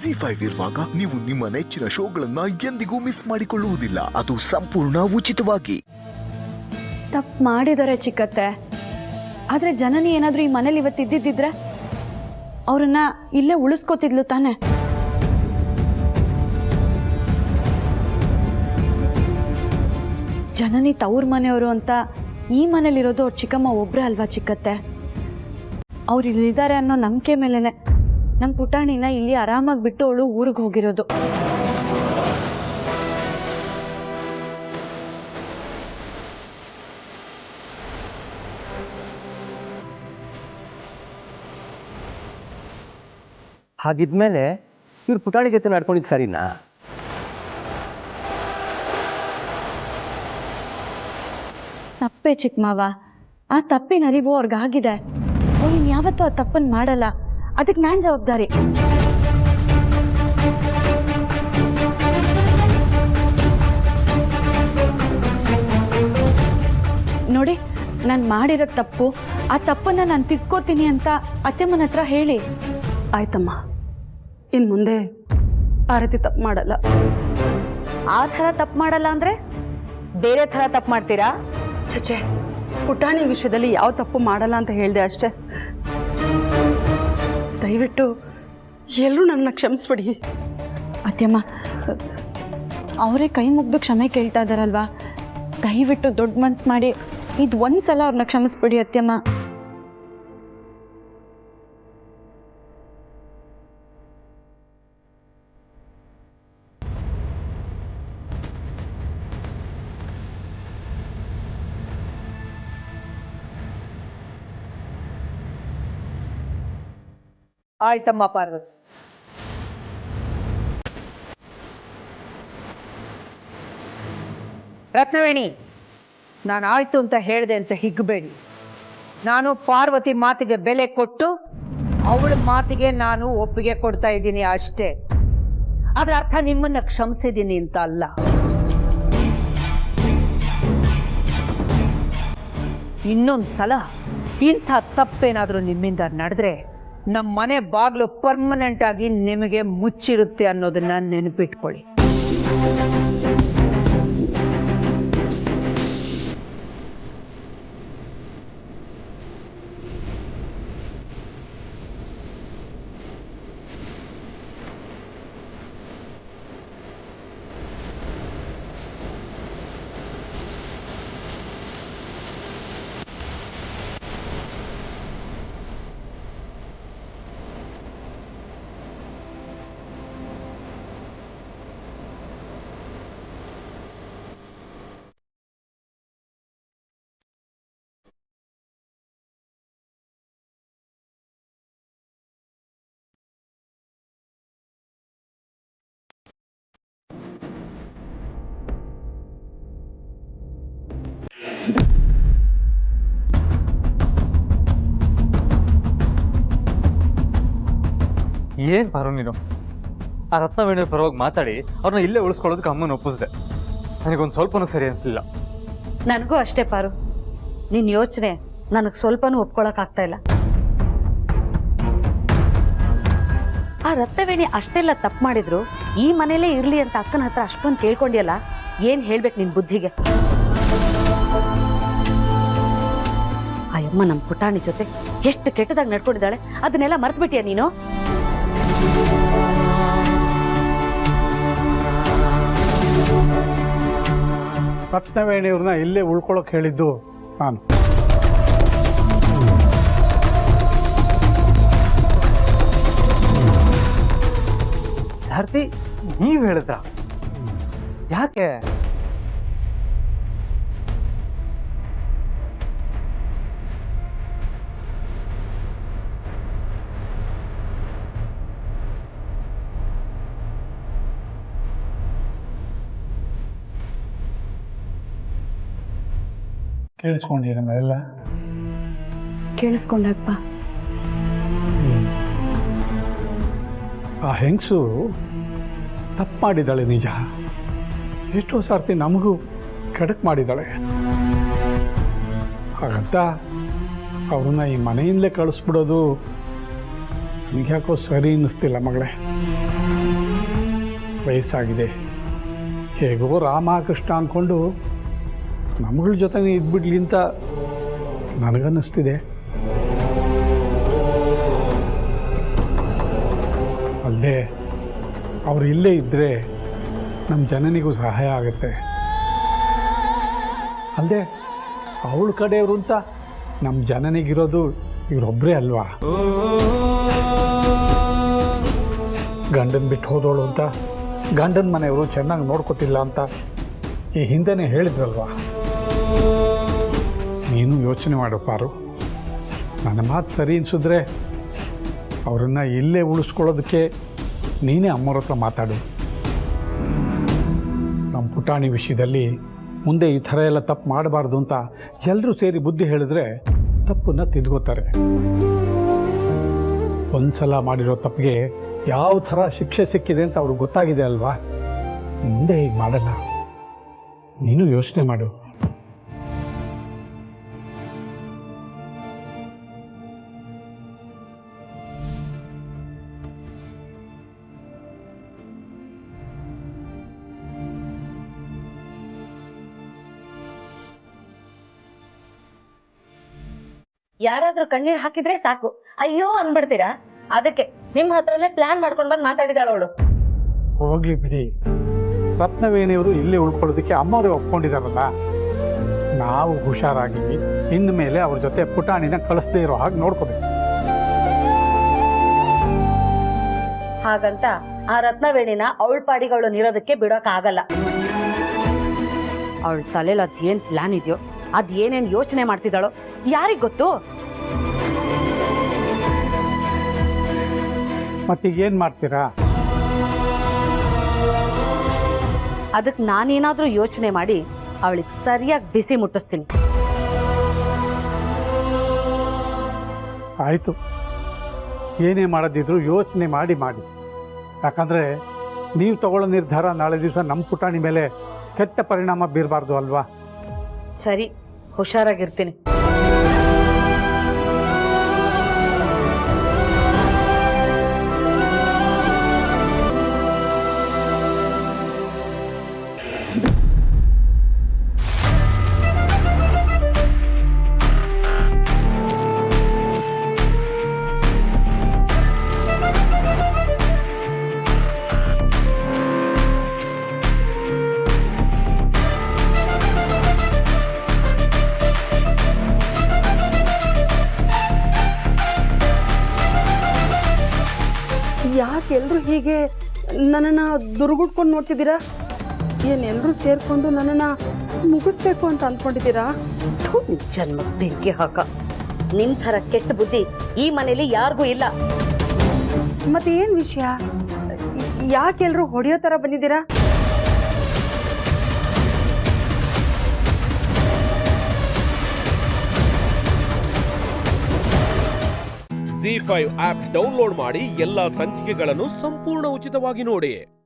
ZEE5 ಇರುವಾಗ ನೀವು ನಿಮ್ಮ ನೆಚ್ಚಿನ ಶೋಗಳನ್ನ ಎಂದಿಗೂ ಮಿಸ್ ಮಾಡಿಕೊಳ್ಳುವುದಿಲ್ಲ. ಅದು ಸಂಪೂರ್ಣ ಉಚಿತವಾಗಿ. ತಪ್ಪು ಮಾಡಿದರೆ ಚಿಕ್ಕತ್ತೆ, ಆದ್ರೆ ಜನನಿ ಏನಾದ್ರೂ ಈ ಮನೇಲಿ ಇವತ್ತಿದ್ದಿದ್ರೆ ಅವ್ರನ್ನ ಇಲ್ಲೇ ಉಳಿಸ್ಕೋತಿದ್ಲು ತಾನೆ. ಜನನಿ ತವ್ರ ಮನೆಯವರು ಅಂತ ಈ ಮನೇಲಿರೋದು ಅವ್ರ ಚಿಕ್ಕಮ್ಮ ಒಬ್ರೇ ಅಲ್ವಾ ಚಿಕ್ಕತ್ತೆ. ಅವ್ರು ಇಲ್ಲಿದ್ದಾರೆ ಅನ್ನೋ ನಂಬಿಕೆ ಮೇಲೆನೆ ನಮ್ಮ ಪುಟಾಣಿನ ಇಲ್ಲಿ ಆರಾಮಾಗಿ ಬಿಟ್ಟು ಅವಳು ಊರಿಗೆ ಹೋಗಿರೋದು. ಹಾಗಿದ್ಮೇಲೆ ಇವ್ರು ಪುಟಾಣಿ ಜೊತೆ ನಡ್ಕೊಂಡಿದ್ದು ಸರಿನಾ? ತಪ್ಪೇ ಚಿಕ್ಕಮಾವ, ಆ ತಪ್ಪಿನ ಅರಿವು ಅವ್ರಿಗಾಗಿದೆ. ಅವ್ರು ಇನ್ಯಾವತ್ತೂ ಆ ತಪ್ಪನ್ನು ಮಾಡಲ್ಲ. ಅದಕ್ಕೆ ನಾನು ಜವಾಬ್ದಾರಿ. ನೋಡಿ, ನಾನು ಮಾಡಿರೋ ತಪ್ಪು, ಆ ತಪ್ಪನ್ನು ನಾನು ತಿದ್ಕೋತೀನಿ ಅಂತ ಅತ್ತೆಮ್ಮನ ಹತ್ರ ಹೇಳಿ. ಆಯ್ತಮ್ಮ, ಇನ್ನು ಮುಂದೆ ಆ ರೀತಿ ತಪ್ಪು ಮಾಡಲ್ಲ. ಆ ಥರ ತಪ್ಪು ಮಾಡಲ್ಲ ಅಂದರೆ ಬೇರೆ ಥರ ತಪ್ಪು ಮಾಡ್ತೀರಾ? ಚಚೆ, ಪುಟಾಣಿ ವಿಷಯದಲ್ಲಿ ಯಾವ ತಪ್ಪು ಮಾಡಲ್ಲ ಅಂತ ಹೇಳಿದೆ ಅಷ್ಟೇ. ದಯವಿಟ್ಟು ಎಲ್ಲರೂ ನನ್ನ ಕ್ಷಮಿಸ್ಬಿಡಿ. ಅತ್ತೆಮ್ಮ, ಅವರೇ ಕೈ ಮುಗ್ದು ಕ್ಷಮೆ ಕೇಳ್ತಾ ಇದ್ದಾರಲ್ವಾ, ದಯವಿಟ್ಟು ದೊಡ್ಡ ಮನ್ಸು ಮಾಡಿ ಇದು ಒಂದ್ಸಲ ಅವ್ರನ್ನ ಕ್ಷಮಿಸ್ಬಿಡಿ ಅತ್ತೆಮ್ಮ. ಆಯ್ತಮ್ಮ ಪಾರ್ವತಿ, ರತ್ನವೇಣಿ, ನಾನು ಆಯ್ತು ಅಂತ ಹೇಳಿದೆ ಅಂತ ಹಿಗ್ಬೇಡಿ. ನಾನು ಪಾರ್ವತಿ ಮಾತಿಗೆ ಬೆಲೆ ಕೊಟ್ಟು ಅವಳ ಮಾತಿಗೆ ನಾನು ಒಪ್ಪಿಗೆ ಕೊಡ್ತಾ ಇದ್ದೀನಿ ಅಷ್ಟೇ. ಅದರ ಅರ್ಥ ನಿಮ್ಮನ್ನ ಕ್ಷಮಿಸಿದ್ದೀನಿ ಅಂತ ಅಲ್ಲ. ಇನ್ನೊಂದು ಸಲ ಇಂಥ ತಪ್ಪೇನಾದರೂ ನಿಮ್ಮಿಂದ ನಡೆದ್ರೆ ನಮ್ಮ ಮನೆ ಬಾಗಿಲು ಪರ್ಮನೆಂಟ್ ಆಗಿ ನಿಮಗೆ ಮುಚ್ಚಿರುತ್ತೆ ಅನ್ನೋದನ್ನ ನೆನಪಿಟ್ಕೊಳ್ಳಿ. ಏನು ಪಾರು ನೀನು? ಆ ರತ್ನವೇಣಿಯ ಪರವಾಗಿ ಮಾತಾಡಿ ಅವ್ರನ್ನ ಇಲ್ಲೇ ಉಳಿಸ್ಕೊಳ್ಳೋದಕ್ಕೆ ಅಮ್ಮನ ಒಪ್ಪಿಸಿದೆ. ನನಗೊಂದು ಸ್ವಲ್ಪನೂ ಸರಿ ಅನಿಸಲಿಲ್ಲ. ನನಗೂ ಅಷ್ಟೇ ಪಾರು, ನಿನ್ನ ಯೋಚನೆ ನನಗೆ ಸ್ವಲ್ಪನೂ ಒಪ್ಕೊಳಕ್ಕಾಗ್ತಾ ಇಲ್ಲ. ಆ ರತ್ನವೇಣಿ ಅಷ್ಟೆಲ್ಲ ತಪ್ಪು ಮಾಡಿದ್ರು ಈ ಮನೇಲೇ ಇರ್ಲಿ ಅಂತ ಅಕ್ಕನ ಹತ್ರ ಅಷ್ಟೊಂದು ಕೇಳ್ಕೊಂಡಿಯಲ್ಲ, ಏನ್ ಹೇಳ್ಬೇಕು ನಿನ್ ಬುದ್ಧಿಗೆ? ಆ ಅಮ್ಮ ನಮ್ಮ ಪುಟಾಣಿ ಜೊತೆ ಎಷ್ಟು ಕೆಟ್ಟದಾಗಿ ನಡ್ಕೊಂಡಿದ್ದಾಳೆ, ಅದನ್ನೆಲ್ಲ ಮರ್ಸ್ಬಿಟ್ಟಿಯ ನೀನು? ರತ್ನವೇಣಿಯವ್ರನ್ನ ಇಲ್ಲೇ ಉಳ್ಕೊಳಕ್ ಹೇಳಿದ್ದು ನಾನು. ಭಾರತಿ, ನೀವ್ ಹೇಳಿದ್ರ? ಯಾಕೆ? ಕೇಳಿಸ್ಕೊಂಡಿರಮ್ಮ ಎಲ್ಲ? ಕೇಳಿಸ್ಕೊಂಡಪ್ಪ. ಆ ಹೆಂಗಸು ತಪ್ಪು ಮಾಡಿದ್ದಾಳೆ ನಿಜ. ಎಷ್ಟೋ ಸರ್ತಿ ನಮಗೂ ಕೆಡಕ್ ಮಾಡಿದ್ದಾಳೆ. ಹಾಗಂತ ಅವ್ರನ್ನ ಈ ಮನೆಯಿಂದಲೇ ಕಳಿಸ್ಬಿಡೋದು ನನಗ್ಯಾಕೋ ಸರಿ ಅನ್ನಿಸ್ತಿಲ್ಲ ಮಗಳೇ. ವಯಸ್ಸಾಗಿದೆ, ಹೇಗೋ ರಾಮಕೃಷ್ಣ ಅಂದ್ಕೊಂಡು ನಮ್ಗಳ ಜೊತೆ ಇದ್ಬಿಡ್ಲಿ ಅಂತ ನನಗನ್ನಿಸ್ತಿದೆ. ಅಲ್ಲದೆ ಅವ್ರು ಇಲ್ಲೇ ಇದ್ದರೆ ನಮ್ಮ ಜನನಿಗೂ ಸಹಾಯ ಆಗುತ್ತೆ. ಅಲ್ಲದೆ ಅವಳ ಕಡೆಯವರು ಅಂತ ನಮ್ಮ ಜನನಿಗಿರೋದು ಇವರೊಬ್ಬರೇ ಅಲ್ವಾ. ಗಂಡನ ಬಿಟ್ಟು ಹೋದವಳು ಅಂತ ಗಂಡನ ಮನೆಯವರು ಚೆನ್ನಾಗಿ ನೋಡ್ಕೊತಿಲ್ಲ ಅಂತ ಈ ಹಿಂದೆನೇ ಹೇಳಿದ್ರಲ್ವಾ. ನೀನು ಯೋಚನೆ ಮಾಡು ಪಾರು. ನನ್ನ ಮಾತು ಸರಿ ಅನಿಸಿದ್ರೆ ಅವರನ್ನು ಇಲ್ಲೇ ಉಳಿಸ್ಕೊಳ್ಳೋದಕ್ಕೆ ನೀನೇ ಅಮ್ಮವ್ರ ಹತ್ರ ಮಾತಾಡು. ನಮ್ಮ ಪುಟಾಣಿ ವಿಷಯದಲ್ಲಿ ಮುಂದೆ ಈ ಥರ ಎಲ್ಲ ತಪ್ಪು ಮಾಡಬಾರ್ದು ಅಂತ ಎಲ್ಲರೂ ಸೇರಿ ಬುದ್ಧಿ ಹೇಳಿದ್ರೆ ತಪ್ಪನ್ನು ತಿದ್ಕೋತಾರೆ. ಒಂದ್ಸಲ ಮಾಡಿರೋ ತಪ್ಪಿಗೆ ಯಾವ ಥರ ಶಿಕ್ಷೆ ಸಿಕ್ಕಿದೆ ಅಂತ ಅವ್ರಿಗೆ ಗೊತ್ತಾಗಿದೆ ಅಲ್ವಾ. ಮುಂದೆ ಹೀಗೆ ಮಾಡಲ್ಲ. ನೀನು ಯೋಚನೆ ಮಾಡು. ಯಾರಾದ್ರೂ ಕಣ್ಣೀರ್ ಹಾಕಿದ್ರೆ ಸಾಕು ಅಯ್ಯೋ ಅನ್ಬಿಡ್ತೀರಾ. ಅದಕ್ಕೆ ನಿಮ್ ಹತ್ರಲ್ಲೇ ಪ್ಲಾನ್ ಮಾಡ್ಕೊಂಡ್ ಬಂದ್ ಮಾತಾಡಿದಾಳ ಅವಳು. ಹೋಗ್ಲಿ ಬಿಡಿ, ರತ್ನವೇಣಿಯವರು ಇಲ್ಲೇ ಉಳ್ಕೊಳ್ಳೋದಕ್ಕೆ ಅಮ್ಮವರೇ ಒಪ್ಕೊಂಡಿದಾರಲ್ಲ. ನಾವು ಹುಷಾರಾಗಿ ಇನ್ನು ಮೇಲೆ ಅವ್ರ ಜೊತೆ ಪುಟಾಣಿನ ಕಳಿಸ್ದೇ ಇರೋ ಹಾಗೆ ನೋಡ್ಕೋಬೇಕು. ಹಾಗಂತ ಆ ರತ್ನವೇಣಿನ ಅವಳ ಪಾಡಿಗಳು ನಿರೋದಕ್ಕೆ ಬಿಡೋಕ್ ಆಗಲ್ಲ. ಅವಳ ತಲೆಯಲ್ಲಿ ಅದೇನ್ ಪ್ಲಾನ್ ಇದೆಯೋ ಅದ್ ಏನೇನ್ ಯೋಚನೆ ಮಾಡ್ತಿದ್ದಾಳೋ ಯಾರಿಗ್ ಗೊತ್ತು. ಮತ್ತೀಗ ಏನ್ ಮಾಡ್ತೀರಾ? ಅದಕ್ ನಾನೇನಾದ್ರೂ ಯೋಚನೆ ಮಾಡಿ ಅವಳಿಗೆ ಸರಿಯಾಗಿ ಬಿಸಿ ಮುಟ್ಟಿಸ್ತೀನಿ. ಆಯ್ತು, ಏನೇ ಮಾಡೋದಿದ್ರು ಯೋಚನೆ ಮಾಡಿ. ಯಾಕಂದ್ರೆ ನೀವು ತಗೊಳ್ಳೋ ನಿರ್ಧಾರ ನಾಳೆ ದಿವಸ ನಮ್ಮ ಪುಟಾಣಿ ಮೇಲೆ ಕೆಟ್ಟ ಪರಿಣಾಮ ಬೀರಬಾರ್ದು ಅಲ್ವಾ. ಸರಿ, ಹುಷಾರಾಗಿರ್ತೀನಿ. ಯಾಕೆ ಎಲ್ರು ಹೀಗೆ ನನ್ನನ್ನು ದುರ್ಗುಟ್ಕೊಂಡು ನೋಡ್ತಿದ್ದೀರಾ? ಏನು ಎಲ್ಲರೂ ಸೇರ್ಕೊಂಡು ನನ್ನನ್ನು ಮುಗಿಸ್ಬೇಕು ಅಂತ ಅಂದ್ಕೊಂಡಿದ್ದೀರಾ? ಜನ್ಮ ಬೆಂಕಿ ಹಾಕ. ನಿಮ್ ಥರ ಕೆಟ್ಟ ಬುದ್ಧಿ ಈ ಮನೇಲಿ ಯಾರಿಗೂ ಇಲ್ಲ. ಮತ್ತೆ ಏನು ವಿಷಯ? ಯಾಕೆ ಎಲ್ರು ಹೊಡೆಯೋ ಥರ ಬಂದಿದ್ದೀರಾ? ZEE5 ಆಪ್ ಡೌನ್ಲೋಡ್ ಮಾಡಿ ಎಲ್ಲಾ ಸಂಚಿಕೆಗಳನ್ನು ಸಂಪೂರ್ಣ ಉಚಿತವಾಗಿ ನೋಡಿ.